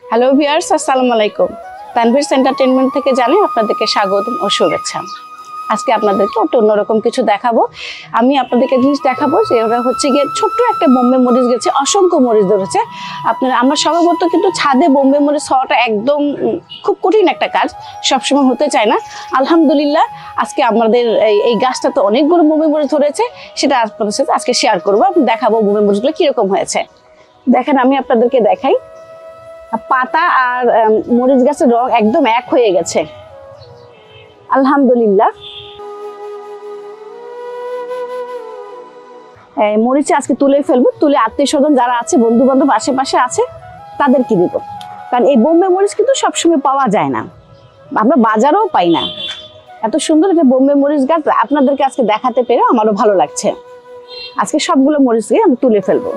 Hello viewers, আসসালামু আলাইকুম। Tanvir's entertainment থেকে জানাই আপনাদেরকে স্বাগতম ও শুভেচ্ছা। আজকে আপনাদেরকে একটু অন্যরকম কিছু দেখাবো। আমি আপনাদেরকে জিনিস দেখাবো যে ওরা হচ্ছে গিয়ে ছোট্ট একটা বোম্বে মরিচ গেছে, অসংখ্য মরিচ ধরেছে। আমরা স্বভাবত কিন্তু ছাদে বোম্বে মরিচ হওয়াটা একদম খুব কঠিন একটা কাজ, সবসময় হতে চায় না। আলহামদুলিল্লাহ আজকে আমাদের এই গাছটাতে অনেকগুলো বোম্বে মরিচ ধরেছে, সেটা আপনাদের সাথে আজকে শেয়ার করবো। দেখাবো বোম্বে মরিচগুলো কিরকম হয়েছে। দেখেন, আমি আপনাদেরকে দেখাই, পাতা আর মরিচ গাছের রং একদম এক হয়ে গেছে আলহামদুলিল্লাহ। মরিচে আজকে তুলে ফেলবো, তুলে আত্মীয় স্বজন যারা আছে, বন্ধু বান্ধব আশেপাশে আছে তাদেরকে দিব। কারণ এই বোম্বে মরিচ কিন্তু সবসময় পাওয়া যায় না, আমরা বাজারেও পাই না। এত সুন্দর একটা বোম্বে মরিচ গাছ আপনাদেরকে আজকে দেখাতে পেরে আমারও ভালো লাগছে। আজকে সবগুলো মরিচকে আমি তুলে ফেলবো।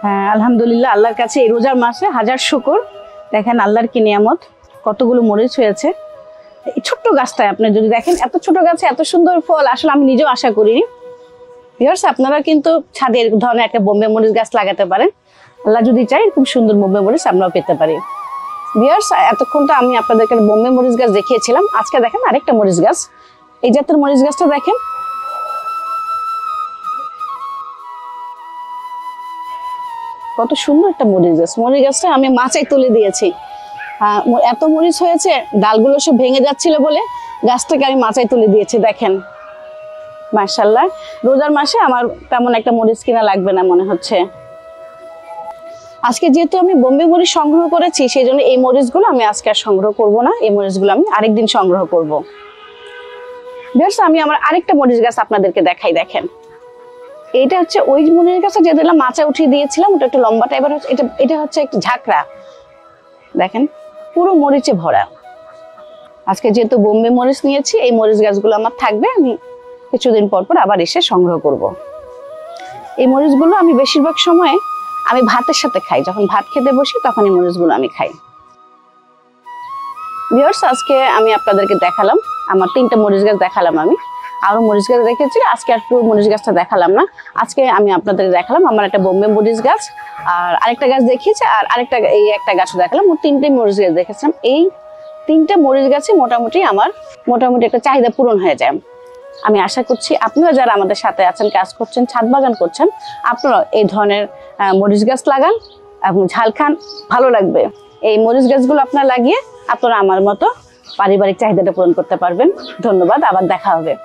হ্যাঁ, আলহামদুলিল্লাহ আল্লাহর কাছে এই রোজার মাসে হাজার শুকর। দেখেন আল্লাহর কি নিয়ামত, কতগুলো মরিচ হয়েছে এই ছোট্ট গাছটায়। আপনি যদি দেখেন এত ছোট গাছে এত সুন্দর ফল, আসলে আমি নিজেও আশা করিনি। ভিউয়ার্স, আপনারা কিন্তু ছাদে এই ধরনের একটা বোম্বে মরিচ গাছ লাগাতে পারেন। আল্লাহ যদি চাই খুব সুন্দর বোম্বে মরিচ আমরাও পেতে পারি। ভিউয়ার্স, এতক্ষণটা আমি আপনাদেরকে বোম্বে মরিচ গাছ দেখিয়েছিলাম। আজকে দেখেন আরেকটা মরিচ গাছ, এই জাতের মরিচ গাছটা দেখেন কত সুন্দর একটা মরিচ গাছ। মরিচ গাছটা আমি মাচায় তুলে দিয়েছি। এত মরিচ হয়েছে, ডালগুলো সব ভেঙে যাচ্ছিল বলে গাছটাকে আমি মাচায় তুলে দিয়েছি। দেখেন মাশাআল্লাহ, রোজার মাসে আমার তেমন একটা মরিচ কিনা লাগবে না মনে হচ্ছে। আজকে যেহেতু আমি বোম্বে মরিচ সংগ্রহ করেছি, সেই জন্য এই মরিচগুলো আমি আজকে আর সংগ্রহ করব না। এই মরিচগুলো আমি আরেকদিন সংগ্রহ করব। ভিউয়ার্স, আমি আমার আরেকটা মরিচ গাছ আপনাদেরকে দেখাই। দেখেন, এটা হচ্ছে ওই মরিচ গাছটা যেটা মাচায় উঠিয়ে দিয়েছিলাম, ওটা একটু লম্বা টাইপের হচ্ছে। এটা হচ্ছে একটু ঝাঁকড়া। দেখেন পুরো মরিচে ভরা। আজকে যেহেতু বোম্বে মরিচ নিয়েছি, এই মরিচ গাছগুলো আমার থাকবে, আমি কিছুদিন পর পর আবার এসে সংগ্রহ করব। এই মরিচগুলো আমি বেশিরভাগ সময় আমি ভাতের সাথে খাই। যখন ভাত খেতে বসি তখন এই মরিচগুলো আমি খাই। ভিউয়ার্স, আজকে আমি আপনাদেরকে দেখালাম আমার 3টা মরিচ গাছ দেখালাম। আমি আরো মরিচ গাছ দেখেছি, আজকে আর পুরো মরিচ গাছটা দেখালাম না। আজকে আমি আপনাদের দেখালাম আমার একটা বোম্বে মরিচ গাছ, আর আরেকটা গাছ দেখিয়েছি, আর আরেকটা এই একটা গাছও দেখালাম। 3টে মরিচ গাছ দেখেছিলাম। এই 3টে মরিচ গাছে মোটামুটি আমার একটা চাহিদা পূরণ হয়ে যায়। আমি আশা করছি আপনারা যারা আমাদের সাথে আছেন, কাজ করছেন, ছাদ বাগান করছেন, আপনারা এই ধরনের মরিচ গাছ লাগান এবং ঝাল খান, ভালো লাগবে। এই মরিচ গাছগুলো আপনারা লাগিয়ে আপনারা আমার মতো পারিবারিক চাহিদাটা পূরণ করতে পারবেন। ধন্যবাদ, আবার দেখা হবে।